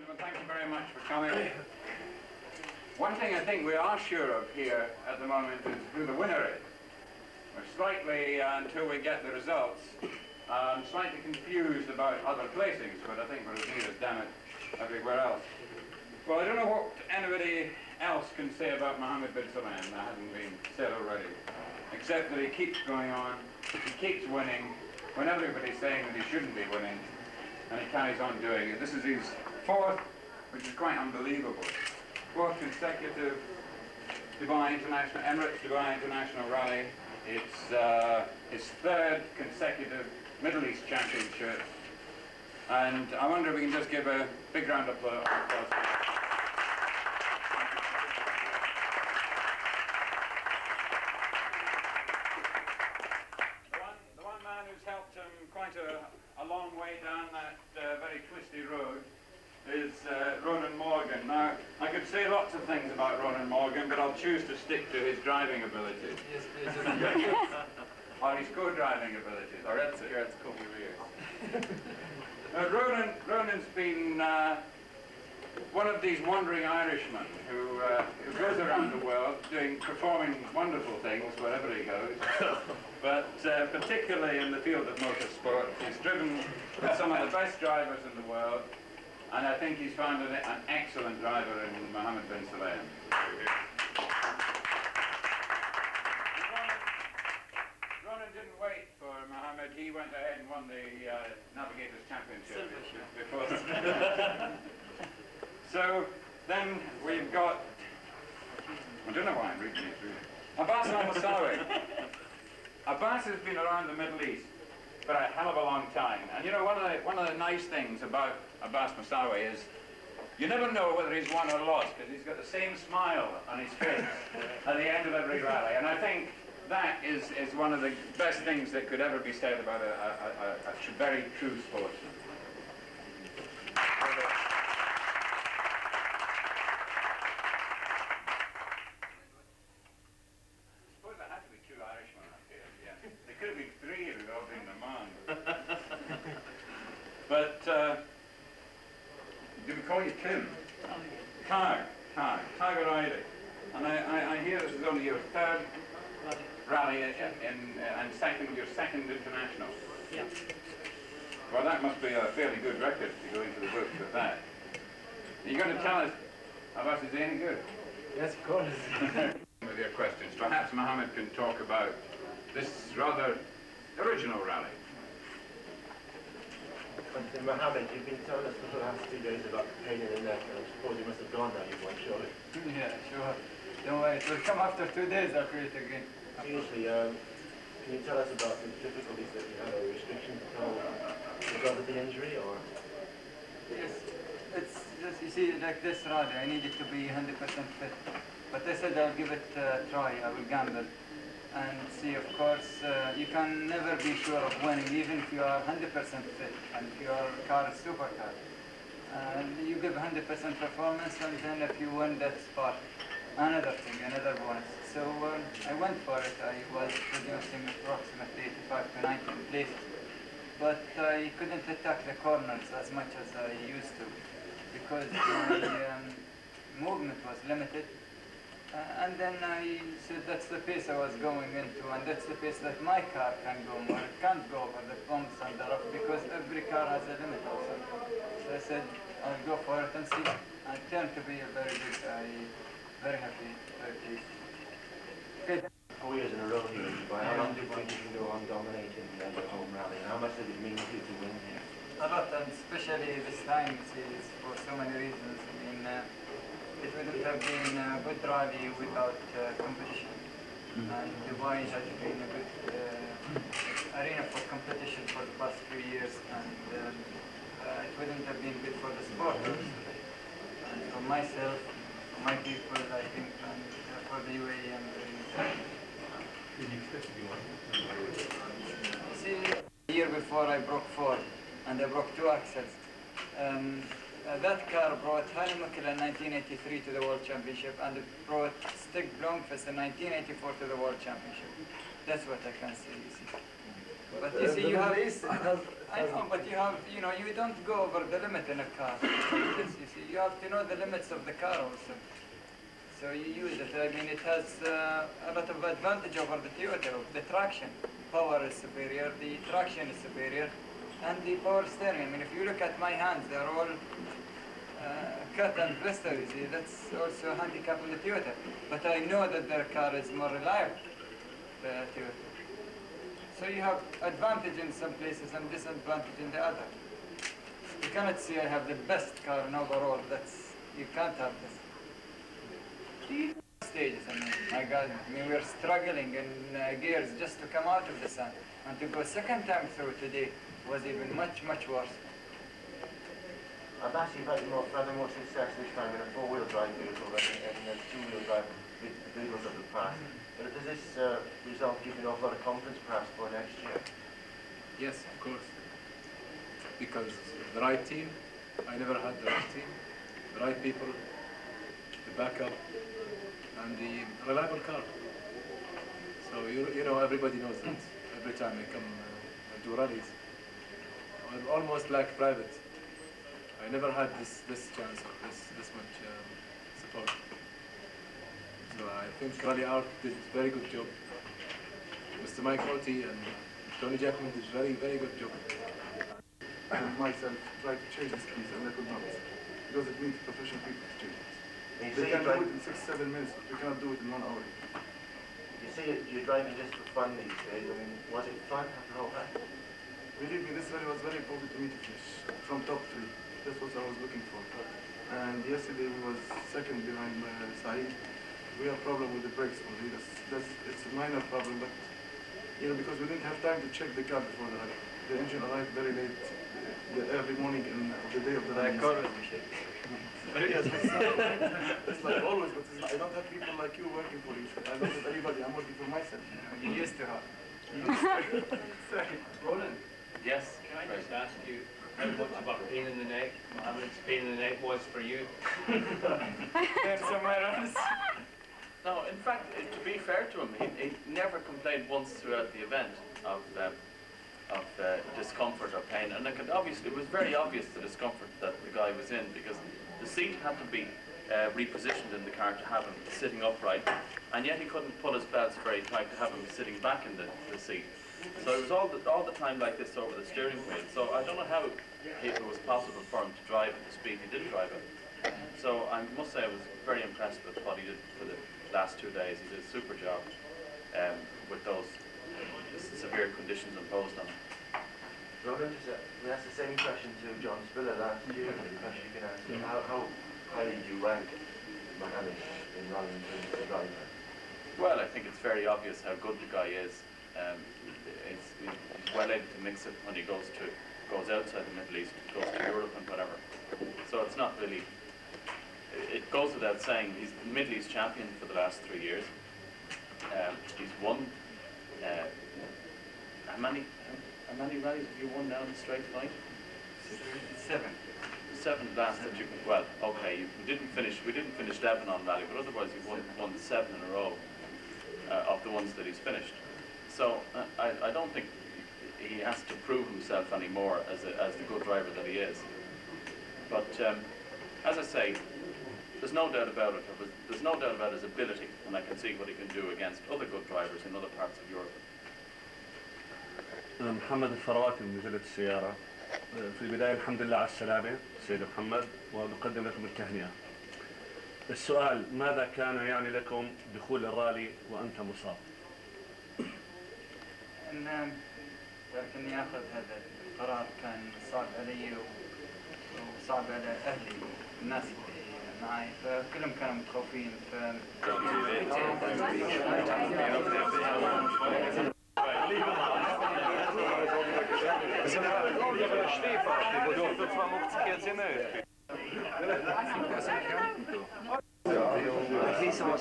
gentlemen, thank you very much for coming. One thing I think we are sure of here at the moment is who the winner is. We're slightly, until we get the results, slightly confused about other placings, but I think we're as near as damn it everywhere else. Well, I don't know what anybody else can say about Mohammed bin Sulayem that hasn't been said already, except that he keeps going on, he keeps winning, when everybody's saying that he shouldn't be winning, and he carries on doing it. This is his fourth, which is quite unbelievable, fourth consecutive Emirates Dubai International Rally. It's his third consecutive Middle East Championship, and I wonder if we can just give a big round of applause. The one man who's helped him quite a long way down that very twisty road is Ronan Morgan. Now, I could say lots of things about Ronan Morgan, but I'll choose to stick to his driving abilities. Yes, please. Or his co-driving abilities. Or that's cool. Ronan's been one of these wandering Irishmen who goes around the world performing wonderful things wherever he goes. But particularly in the field of motorsport, he's driven with some of the best drivers in the world. And I think he's found an excellent driver in Mohammed bin Sulayem. Ronan didn't wait for Mohammed. He went ahead and won the Navigators Championship before. So then we've got, I don't know why I'm reading it really. Abbas al-Musawi. Abbas has been around the Middle East for a hell of a long time. And you know, one of the nice things about Abbas Musawi is you never know whether he's won or lost, because he's got the same smile on his face at the end of every rally. And I think that is one of the best things that could ever be said about a very true sportsman. There could have been three if we'd all been the man. But, do we call you Tim? Tiger Riley. And I hear this is only your third rally and your second international. Yeah. Well, that must be a fairly good record to go into the books with that. Are you going to tell us about is any good? Yes, of course. With your questions, perhaps Mohammed can talk about this rather original rally. But Mohammed, you've been telling us for the last 2 days about the pain in the neck, and I suppose you must have gone now, you've won, surely. Yeah, sure. Don't worry, it will come after 2 days, I'll create again. Seriously, can you tell us about the difficulties that you had, or restrictions at all, because of the injury, or? Yes, it's just, you see, like this rally, I needed to be 100% fit. But I said I'll give it a try, I will gamble. And see, of course, you can never be sure of winning, even if you are 100% fit and if your car is supercar. You give 100% performance, and then if you win, that's part. Another thing, another bonus. So I went for it. I was producing approximately 85 to 90 places. But I couldn't attack the corners as much as I used to, because my movement was limited. And then I said that's the pace I was going into, and that's the pace that my car can go more. It can't go over the bumps and the rough, because every car has a limit also. So I said I'll go for it and see. And it turned to be a very good, very happy, very pleased. Okay. 4 years in a row here in Dubai. How long do you think you can go on dominating the home rally? And how much does it mean to you to win here? A lot, and especially this time, you see, it's for so many reasons. I mean, it wouldn't have been a good rally without competition. And Dubai has been a good arena for competition for the past few years, and it wouldn't have been good for the sport, obviously. And for myself, for my people, I think, and for the UAE, I'm very excited. Did you expect to be one? See, the year before I broke 4, and I broke 2 axles. That car brought Haile Mukila in 1983 to the World Championship, and it brought Stig Blomqvist in 1984 to the World Championship. That's what I can say, you see. But you see, you have. I know, but you have, you know, you don't go over the limit in a car. You see, you have to know the limits of the car also. So you use it. I mean, it has a lot of advantage over the Toyota. The traction power is superior, the traction is superior, and the power steering. I mean, if you look at my hands, they're all cut and blister. You see, that's also a handicap on the Toyota. But I know that their car is more reliable, the Toyota. So you have advantage in some places and disadvantage in the other. You cannot say I have the best car in overall. You can't have this. Stages, I mean, my God, I mean, we're struggling in gears just to come out of the sun. And to go second time through today was even much, much worse. I've actually had more success this time in a four-wheel drive vehicle than in a two-wheel drive vehicles of the past. But does this result give you an awful lot of confidence perhaps for next year? Yes, of course. Because the right team, I never had the right team, the right people, the backup, and the reliable car. So you know, everybody knows that. Every time I come and do rallies, I'm almost like private. I never had this chance or this much support. So I think Rally Art did a very good job. Mr. Mike Oti and Tony Jackman did very good job. I myself tried to change the skis and I could not, because it needs professional people to change it. They can do it in 6-7 minutes, but we cannot do it in 1 hour. You say you're driving just for fun these days. I mean, was it fun after all that? Believe me, this rally was very important to me to finish from top 3. That's what I was looking for. And yesterday we was second behind Saeed. We have a problem with the brakes only. It's a minor problem, but you know, because we didn't have time to check the car before the rally. The engine arrived very late, every morning in the day of the rally. Yes, it's like always, but I don't have people like you working for you. I don't have anybody. I'm working for myself. You used to have. Ronan, yes, can I just ask you how much of a pain in the neck Mohammed's pain in the neck was for you? There's somewhere else. No, in fact, to be fair to him, he never complained once throughout the event of discomfort or pain, and obviously it was very obvious the discomfort that the guy was in, because the seat had to be repositioned in the car to have him sitting upright, and yet he couldn't pull his belts very tight to have him sitting back in the seat. So it was all the time like this over the steering wheel. So I don't know how it was possible for him to drive at the speed he did drive it. So I must say I was very impressed with what he did for the last 2 days. He did a super job with those severe conditions imposed on him. Ronan, we asked the same question to John Spiller last year, and the question you can answer. How highly do you rank Mohammed in rallying as a driver? Well, I think it's very obvious how good the guy is. He's well able to mix it when he goes outside the Middle East, goes to Europe and whatever. So it's not really, it goes without saying, he's the Middle East champion for the last 3 years. He's won, how many rallies have you won now in a straight fight? 7. 7 last that you, well, okay, we didn't finish Lebanon Rally, but otherwise you've won 7 in a row of the ones that he's finished. So I don't think he has to prove himself anymore as the good driver that he is. But as I say, there's no doubt about it. There's no doubt about his ability, and I can see what he can do against other good drivers in other parts of Europe. محمد الفرواتي من مجلة السيارة. في البداية الحمد لله على السلامة سيد محمد، ونقدم لكم التهنئة. السؤال: ماذا كان يعني لكم دخول الرالي وأنت مصاب؟ لكني آخذ هذا القرار كان صعب علي وصعب على أهلي الناس اللي معي، فكلهم كانوا متخوفين. At least about 6-7.